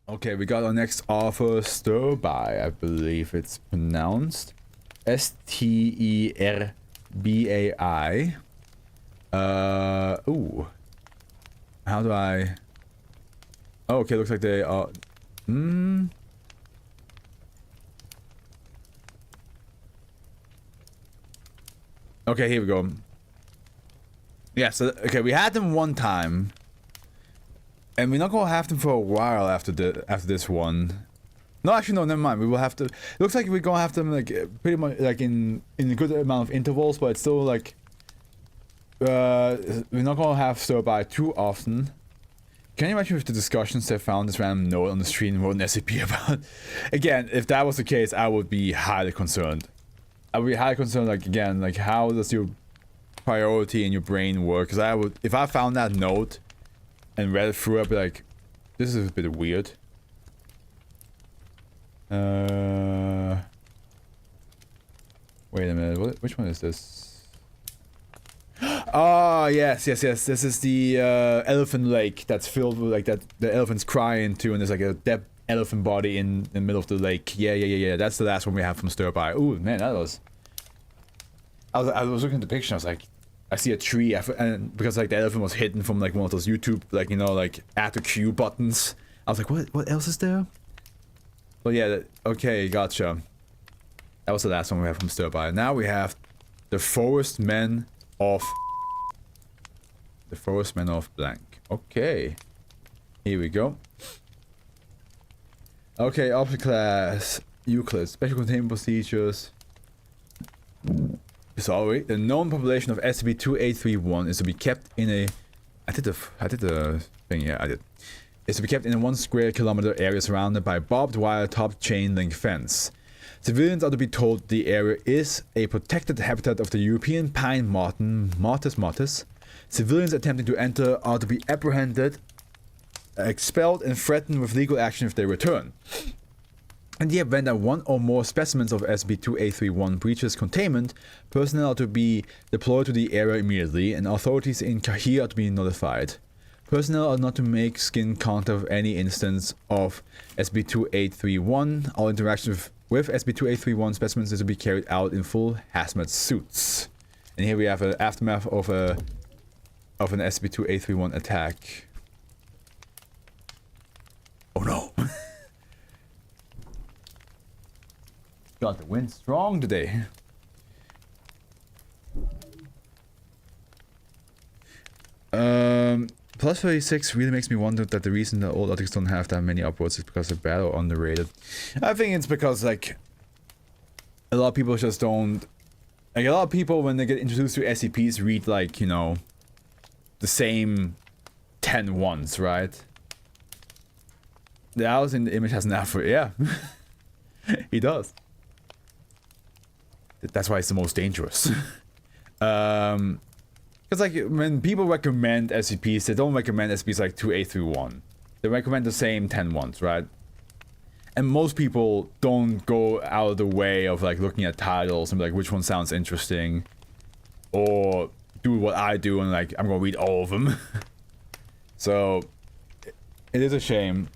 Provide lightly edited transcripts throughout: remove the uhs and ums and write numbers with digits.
Okay, we got our next offer, Stir By, I believe it's pronounced. S-T-E-R-B-A-I. Ooh. How do I... Oh, okay, looks like they are... Okay, here we go. Yeah, so, okay, we had them one time. And we're not gonna have them for a while after this one. No, actually, no, never mind. We will have to... It looks like we're gonna have them, like, pretty much, like, in a good amount of intervals, but it's still, like... we're not gonna have Stir By too often. Can you imagine if the discussions they found this random note on the street and wrote an SCP about? Again, if that was the case, I would be highly concerned. I would be highly concerned, like, again, like, how does your priority in your brain work? Because I would... If I found that note and read it through, I'd be like, this is a bit weird. Wait a minute, which one is this? Oh, yes. This is the elephant lake that's filled with, like, that the elephants cry into, and there's, like, a dead elephant body in the middle of the lake. Yeah. That's the last one we have from Stir By. Ooh, man, that was... I was looking at the picture, I was like, I see a tree, and because, like, the elephant was hidden from, like, one of those YouTube, like, you know, like, add to queue buttons. I was like, what else is there? But yeah, okay, gotcha. That was the last one we have from Stir By. Now we have the Forest Men of... The Forest Men of blank. Okay. Here we go. Okay, object class, Euclid, special containment procedures. Sorry, the known population of SCP-2831 is to be kept in a... I did the thing, yeah, I did. Is to be kept in a 1 square kilometer area surrounded by barbed wire topped chain link fence. Civilians are to be told the area is a protected habitat of the European pine marten, Martis. Civilians attempting to enter are to be apprehended, expelled, and threatened with legal action if they return. In the event that one or more specimens of SCP-2831 breaches containment, personnel are to be deployed to the area immediately, and authorities in Kahir are to be notified. Personnel are not to make skin contact with any instance of SCP-2831. All interactions with SCP-2831 specimens is to be carried out in full hazmat suits. And here we have an aftermath of an SCP-2831 attack. Oh no! God, the wind's strong today. Plus 36 really makes me wonder that the reason that old articles don't have that many upwards is because they're bad or underrated. I think it's because, like, a lot of people just don't... Like, a lot of people, when they get introduced to SCPs, read, like, you know, the same 10 once, right? The house in the image has an alpha, yeah. He does. That's why it's the most dangerous. Because, like, when people recommend SCPs, they don't recommend SCPs like 2831. They recommend the same 10 ones, right? And most people don't go out of the way of, like, looking at titles and be like, which one sounds interesting? Or do what I do and, like, I'm gonna read all of them. So, it is a shame.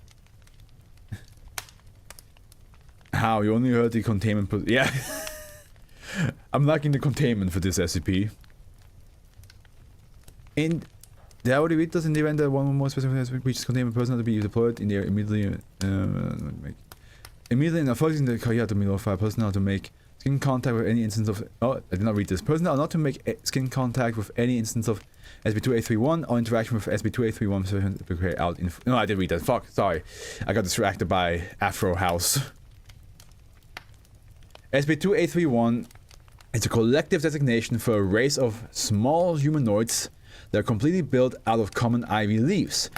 How? You only heard the containment... Yeah. I'm lacking the containment for this SCP. Did I already read this? In the event that one or more specific breaches containment, personnel to be deployed in there immediately. Immediately in authorities in the Kahir to notify personnel to make skin contact with any instance of... Oh, I did not read this. Personnel are not to make skin contact with any instance of SCP-2831 or interaction with SCP-2831 to carry out... No, I did read that. Fuck, sorry. I got distracted by Afro House. SCP-2831 is a collective designation for a race of small humanoids that are completely built out of common ivy leaves.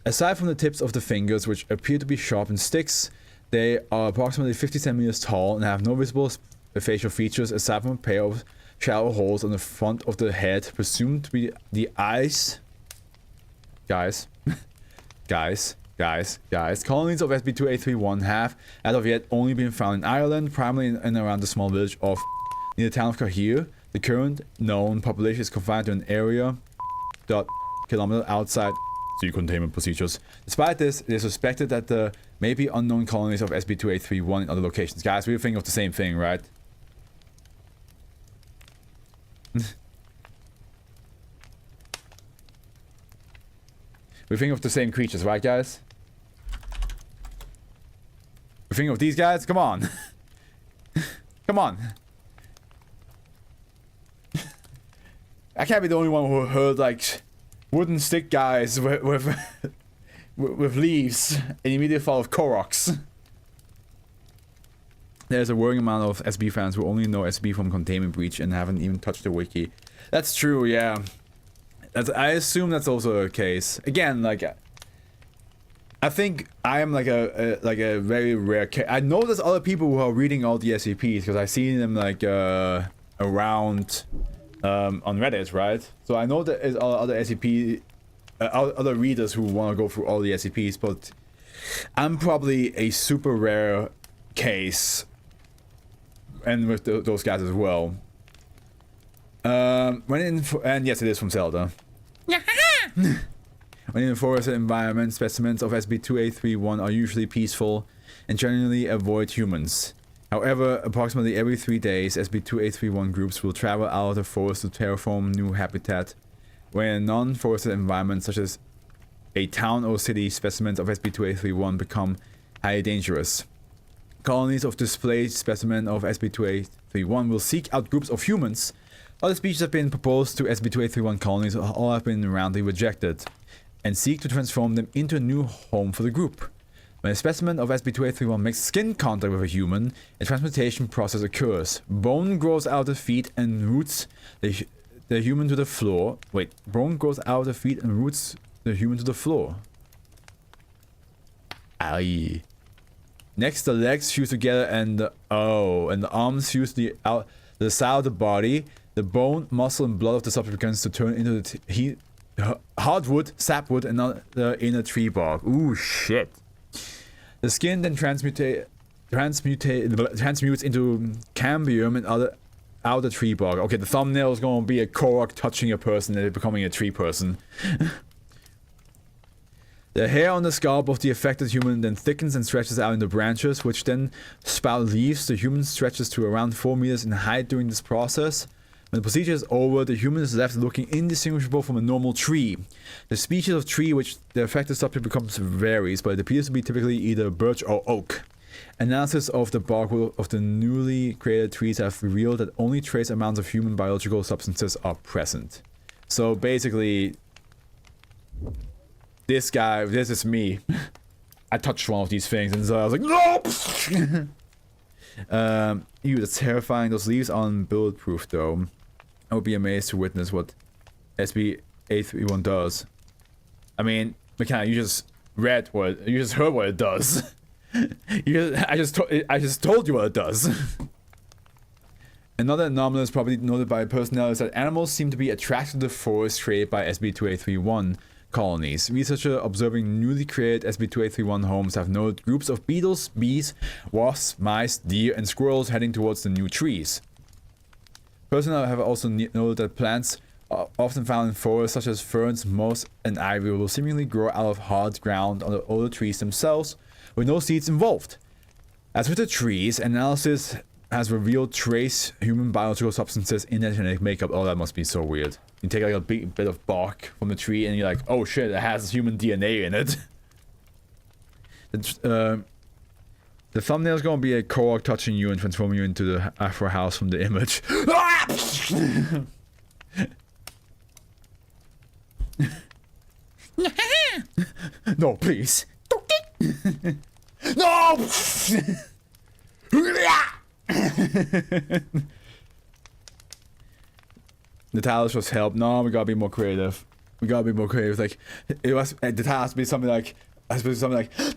Aside from the tips of the fingers, which appear to be sharpened sticks, they are approximately 50 centimeters tall and have no visible facial features aside from a pair of shallow holes on the front of the head, presumed to be the eyes. Guys. Guys. Colonies of SCP-2831 have, as of yet, only been found in Ireland, primarily in and around the small village of near the town of Kahir. The current known population is confined to an area kilometer outside sea containment procedures. Despite this, it is suspected that there may be unknown colonies of SCP-2831 in other locations. Guys, we're thinking of the same thing, right? We think of the same creatures, right, guys? We think of these guys? Come on. Come on. I can't be the only one who heard, like, wooden stick guys with leaves and immediately fall of Koroks. There's a worrying amount of SCP fans who only know SCP from Containment Breach and haven't even touched the wiki. That's true, yeah. I assume that's also a case. Again, like, I think I am like a very rare case. I know there's other people who are reading all the SCPs because I see them like around on Reddit, right? So I know there's other SCP, other readers who want to go through all the SCPs, but I'm probably a super rare case, and with those guys as well. And yes, it is from Zelda. When in forested environment, specimens of SCP-2831 are usually peaceful and generally avoid humans. However, approximately every 3 days, SCP-2831 groups will travel out of the forest to terraform new habitat. When in non-forested environments such as a town or city, specimens of SCP-2831 become highly dangerous. Colonies of displaced specimens of SCP-2831 will seek out groups of humans. Other species have been proposed to SCP-2831 colonies, all have been roundly rejected, and seek to transform them into a new home for the group. When a specimen of SCP-2831 makes skin contact with a human, a transmutation process occurs. Bone grows out of the feet and roots the human to the floor. Wait, bone grows out of the feet and roots the human to the floor. Aye. Next, the legs fuse together and the arms fuse the side of the body. The bone, muscle, and blood of the subject begins to turn into the hardwood, sapwood, and the inner tree bark. Ooh, shit. The skin then transmutes into cambium and other outer tree bark. Okay, the thumbnail is going to be a Korok touching a person and becoming a tree person. The hair on the scalp of the affected human then thickens and stretches out into branches, which then spout leaves. The human stretches to around 4 meters in height during this process. When the procedure is over, the human is left looking indistinguishable from a normal tree. The species of tree which the affected subject becomes varies, but it appears to be typically either birch or oak. Analysis of the bark of the newly created trees have revealed that only trace amounts of human biological substances are present. So basically, this is me. I touched one of these things and so I was like, nope! Ew, that's terrifying. Those leaves aren't bulletproof though. I would be amazed to witness what SCP-831 does. I mean, McKenna, you just heard what it does. I just told you what it does. Another anomaly probably noted by personnel is that animals seem to be attracted to the forest created by SCP-2831 colonies. Researchers observing newly created SCP-2831 homes have noted groups of beetles, bees, wasps, mice, deer, and squirrels heading towards the new trees. Personnel have also noted that plants often found in forests such as ferns, moss, and ivy will seemingly grow out of hard ground on the older trees themselves, with no seeds involved. As with the trees, analysis has revealed trace human biological substances in their genetic makeup. Oh, that must be so weird. You take like a big bit of bark from the tree and you're like, oh shit, it has human DNA in it. The thumbnail is going to be a Korok touching you and transforming you into the Afro house from the image. No, please. No! The title just help. No, we gotta be more creative. We gotta be more creative. Like, the title has to be something like,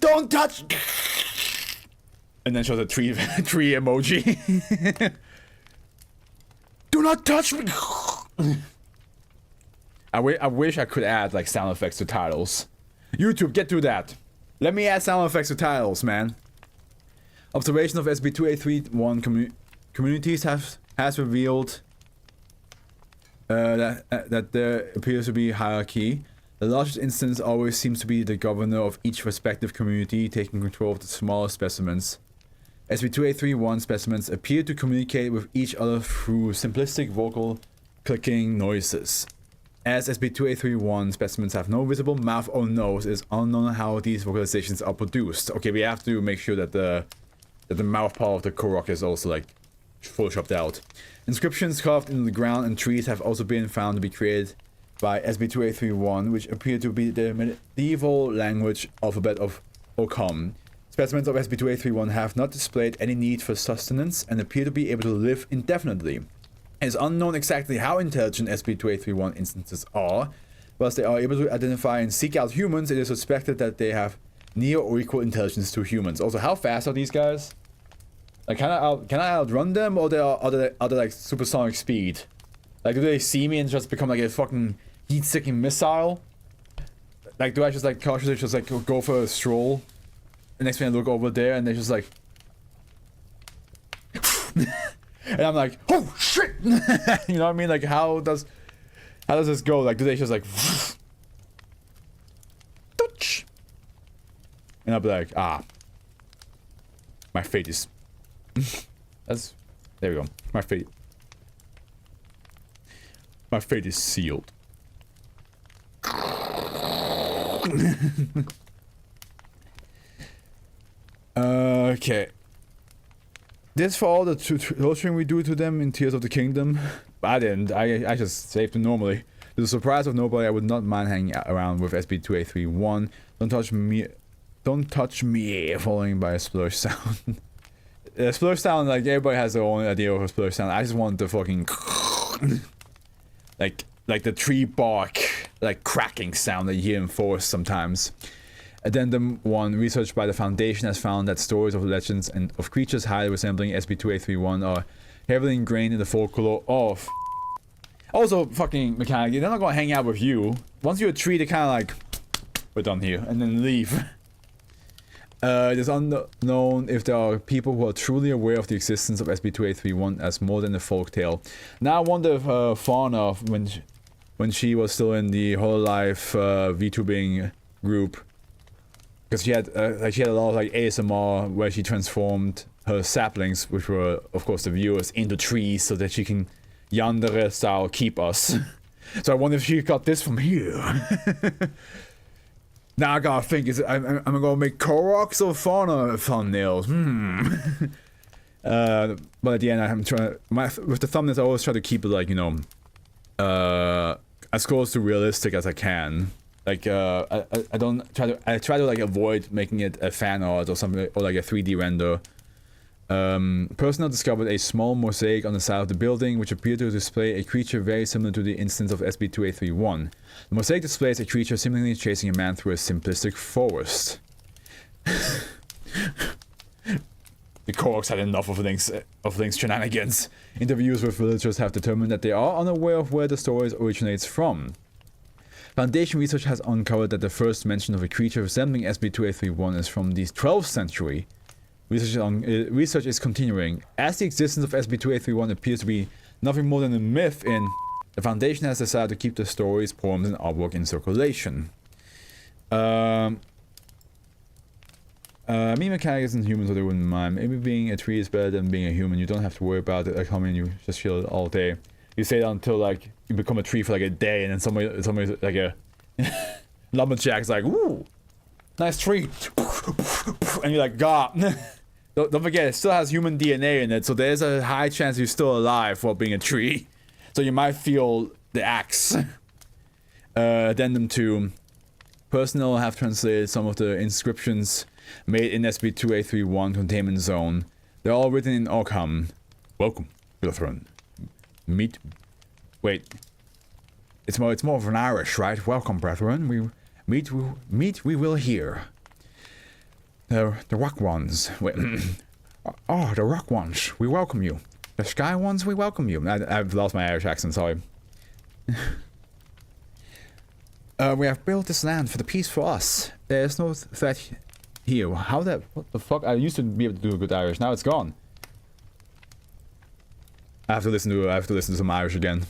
don't touch! And then shows a tree emoji. Do not touch me! I wish I could add, like, sound effects to titles. YouTube, get to that. Let me add sound effects to titles, man. Observation of SCP-2831 communities has revealed that there appears to be hierarchy. The largest instance always seems to be the governor of each respective community taking control of the smaller specimens. SCP-2831 specimens appear to communicate with each other through simplistic vocal clicking noises. As SCP-2831 specimens have no visible mouth or nose, it is unknown how these vocalizations are produced. Okay, we have to make sure that the mouth part of the Korok is also like photoshopped out. Inscriptions carved into the ground and trees have also been found to be created by SCP-2831, which appear to be the medieval language alphabet of Ogham. Specimens of SCP-2831 have not displayed any need for sustenance and appear to be able to live indefinitely. It is unknown exactly how intelligent SCP-2831 instances are. Whilst they are able to identify and seek out humans, it is suspected that they have near or equal intelligence to humans. Also, how fast are these guys? Like, can I outrun them, or are they like supersonic speed? Like, do they see me and just become like a fucking heat-seeking missile? Like, do I just like cautiously just like go for a stroll? The next thing I look over there and they're just like, and I'm like, oh shit! You know what I mean? Like, how does this go? Like, do they just like, and I'll be like, ah, my fate is. There we go. My fate is sealed. Okay. This for all the torturing we do to them in Tears of the Kingdom. I didn't. I just saved them normally. To the surprise of nobody, I would not mind hanging around with SCP-2831. Don't touch me. Following by a splurge sound. A splurge sound, like, everybody has their own idea of a splurge sound. I just want the fucking like the tree bark, like cracking sound that you hear in forests sometimes. Addendum 1. Research by the Foundation has found that stories of legends and of creatures highly resembling SCP-2831 are heavily ingrained in the folklore of. Also, fucking mechanic, they're not gonna hang out with you. Once you're a tree, they kind of like, we're done here, and then leave. It is unknown if there are people who are truly aware of the existence of SCP-2831 as more than a folktale. Now I wonder if Fauna, when she was still in the Hololive VTubing group, because she had a lot of like ASMR where she transformed her saplings, which were of course the viewers, into trees so that she can Yandere style keep us. So I wonder if she got this from here. Now I gotta think, I'm gonna make Koroks or Fauna thumbnails. But at the end I'm trying with the thumbnails I always try to keep it like, you know, as close to realistic as I can. Like, I try to like avoid making it a fan art or something, or like a 3D render. Personnel discovered a small mosaic on the side of the building which appeared to display a creature very similar to the instance of SCP-2831. The mosaic displays a creature seemingly chasing a man through a simplistic forest. The Koroks had enough of Link's shenanigans. Interviews with villagers have determined that they are unaware of where the story originates from. Foundation research has uncovered that the first mention of a creature resembling SCP-2831 is from the 12th century. Research is continuing. As the existence of SCP-2831 appears to be nothing more than a myth the Foundation has decided to keep the stories, poems, and artwork in circulation. Me mechanic isn't human, so they wouldn't mind. Maybe being a tree is better than being a human. You don't have to worry about it like coming, you just feel it all day. You stay down until like you become a tree for like a day, and then somebody like a lumberjack's like, ooh, nice tree, and you're like, God. Don't forget, it still has human DNA in it, so there's a high chance you're still alive while being a tree. So you might feel the axe. Addendum 2. Personnel have translated some of the inscriptions made in SCP-2831 containment zone. They're all written in Ogham. Welcome, Brethren. Wait. It's more of an Irish, right? Welcome, brethren. We will hear. The rock ones. Wait. Oh, the rock ones. We welcome you. The sky ones, we welcome you. I've lost my Irish accent, sorry. We have built this land for the peace for us. There's no threat here. What the fuck? I used to be able to do a good Irish. Now it's gone. I have to listen to some Irish again.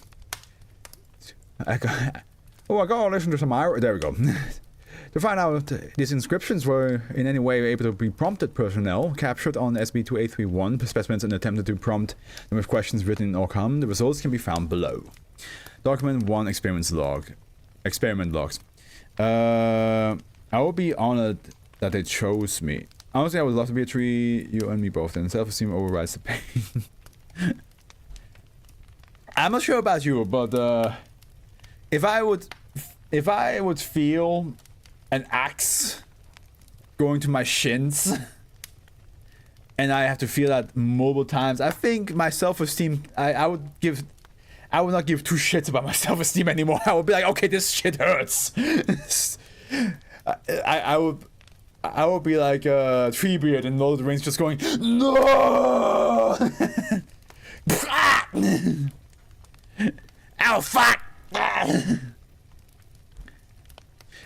Oh, I gotta listen to some Irish. There we go. To find out if these inscriptions were in any way able to be prompted personnel captured on SCP-2831 specimens and attempted to prompt them with questions written in Ockham, the results can be found below. Document 1 experiment logs. I will be honored that they chose me. Honestly, I would love to be a tree, you and me both, and self-esteem overrides the pain. I'm not sure about you, but if I would feel an axe going to my shins and I have to feel that multiple times, I think my self-esteem, I would not give two shits about my self-esteem anymore. I would be like, okay, this shit hurts. I would be like Treebeard in Lord of the Rings, just going, no. Ow, fuck.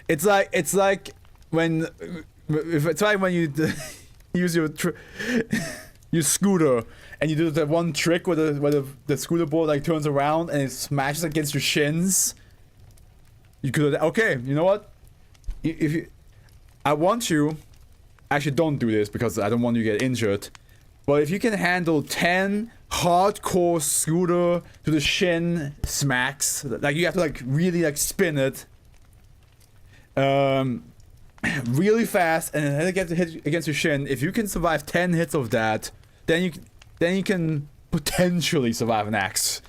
It's like when you use your scooter and you do that one trick where the scooter board like turns around and it smashes against your shins. You could, okay, you know what? I want you. Actually, don't do this because I don't want you to get injured. But if you can handle 10 hardcore scooter to the shin smacks, like you have to like really like spin it. Really fast and then get to hit against your shin. If you can survive 10 hits of that, then you can potentially survive an axe.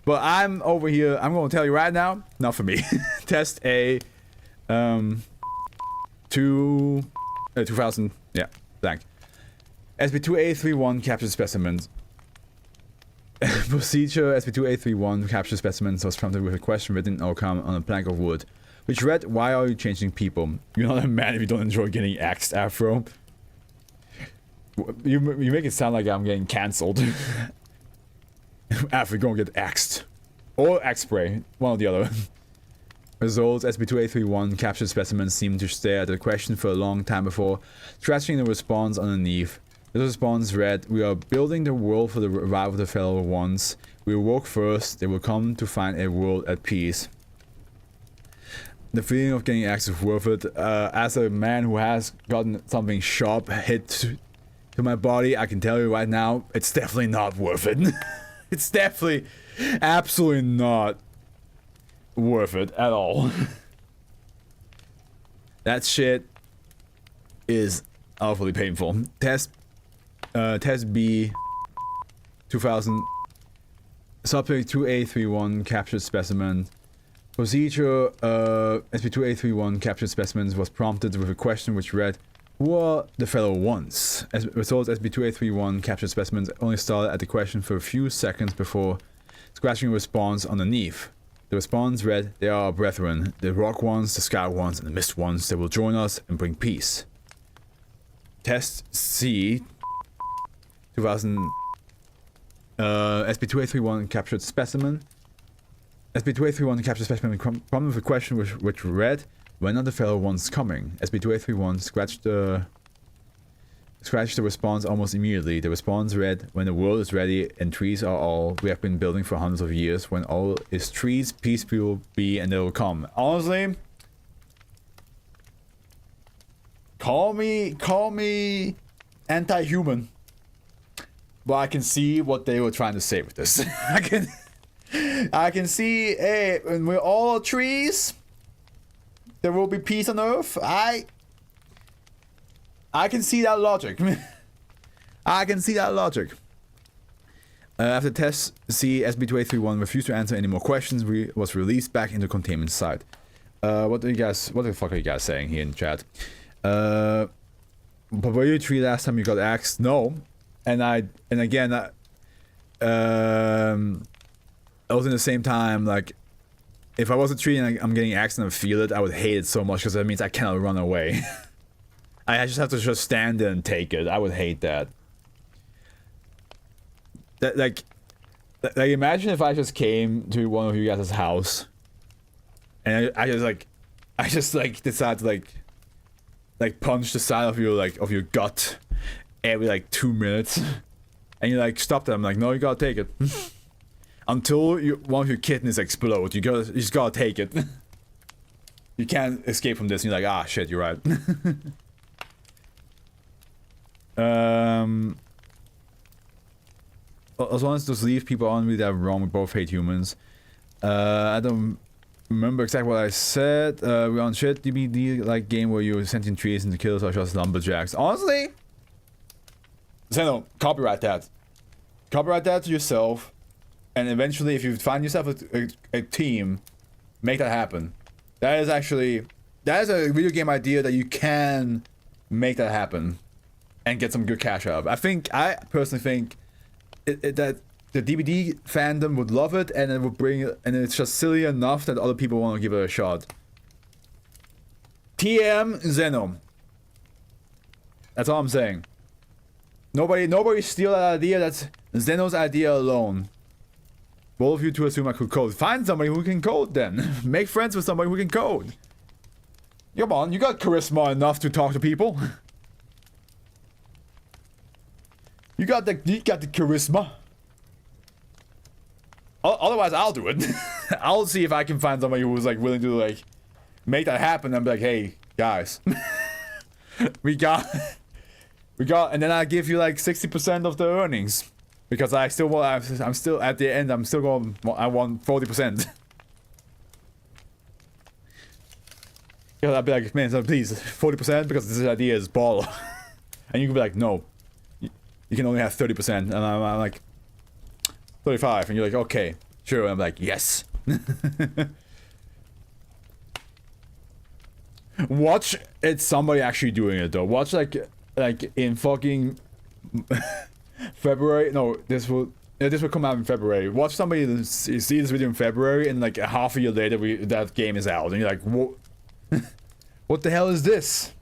But I'm over here. I'm going to tell you right now, not for me. Test A, 2000. Yeah, blank. SCP-2831 captured specimens. Procedure SCP-2831 captured specimens was prompted with a question written in Ockham on a plank of wood, which read, "Why are you changing people? You're not a man if you don't enjoy getting axed, Afro." You make it sound like I'm getting cancelled. Afro, you're gonna get axed. Or axe spray. One or the other. Results: SCP-2831 captured specimens seemed to stare at the question for a long time before scratching the response underneath. The response read, "We are building the world for the revival of the fellow ones. We will work first. They will come to find a world at peace." The feeling of getting axed is worth it. As a man who has gotten something sharp hit to my body, I can tell you right now, it's definitely not worth it. It's definitely, absolutely not worth it at all. That shit is awfully painful. Test B 2000 Subject 2831 captured specimen. Procedure SCP-2831 captured specimens was prompted with a question which read, "Who are the fellow ones?" As results, SCP-2831 captured specimens only started at the question for a few seconds before scratching a response underneath. The response read, "They are our brethren, the rock ones, the sky ones, and the mist ones. They will join us and bring peace." Test C 2000 SCP-2831 captured specimen. SCP-2831 captured specimen prompted with a question which read, "When are the fellow ones coming?" SCP-2831 scratched the response almost immediately. The response read, "When the world is ready and trees are all we have been building for hundreds of years. When all is trees, peace will be and they will come." Honestly, call me anti-human, but I can see what they were trying to say with this. I can see, hey, when we're all trees, there will be peace on Earth. I can see that logic. I can see that logic. After test C, SCP-2831 refused to answer any more questions. Was released back into containment site. What the fuck are you guys saying here in chat? But were you a tree last time you got axed? No. And again, also in the same time, like, if I was a tree and I'm getting axed and I feel it, I would hate it so much because that means I cannot run away. I just have to just stand there and take it. I would hate that. Like imagine if I just came to one of you guys' house and I just decide to like punch the side of your gut every like 2 minutes, and you like stop that. I'm like, no, you gotta take it. Until one of your kidneys explode, you just gotta take it. You can't escape from this. And you're like, ah, shit, you're right. As long as just leave people on with that wrong, we both hate humans. I don't remember exactly what I said. We're on shit DBD like game where you sentient trees and the killers are just lumberjacks. Honestly, Zeno, copyright that. Copyright that to yourself. And eventually, if you find yourself a team, make that happen. That is a video game idea that you can make that happen and get some good cash out of. I personally think that the DBD fandom would love it, and it would and it's just silly enough that other people want to give it a shot. TM Zeno. That's all I'm saying. Nobody steal that idea. That's Zeno's idea alone. Both of you two assume I could code. Find somebody who can code then. Make friends with somebody who can code. Come on, you got charisma enough to talk to people. You got the charisma. Otherwise, I'll do it. I'll see if I can find somebody who's like willing to like make that happen and be like, hey, guys. we got, and then I give you like 60% of the earnings. Because I'm still at the end, I'm still going, I want 40%. Because I'd be like, man, so please, 40% because this idea is ball. And you can be like, no, you can only have 30%. And I'm like, 35. And you're like, okay, sure. And I'm like, yes. Watch it's somebody actually doing it though. Watch like in fucking February. No, this will come out in February. Watch somebody see this video in February, and like a half a year later, that game is out, and you're like, what? What the hell is this?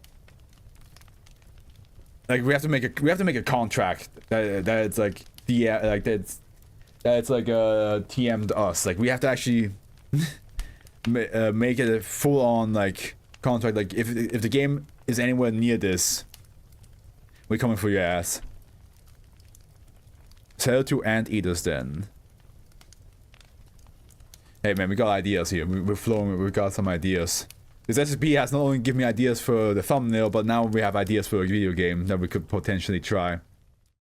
Like we have to make a contract that it's like it's like TM'd us. Like we have to actually make it a full on like contract. Like if the game is anywhere near this, we're coming for your ass. Sell to anteaters then. Hey man, we got ideas here. We're flowing. We got some ideas. This SCP has not only given me ideas for the thumbnail, but now we have ideas for a video game that we could potentially try.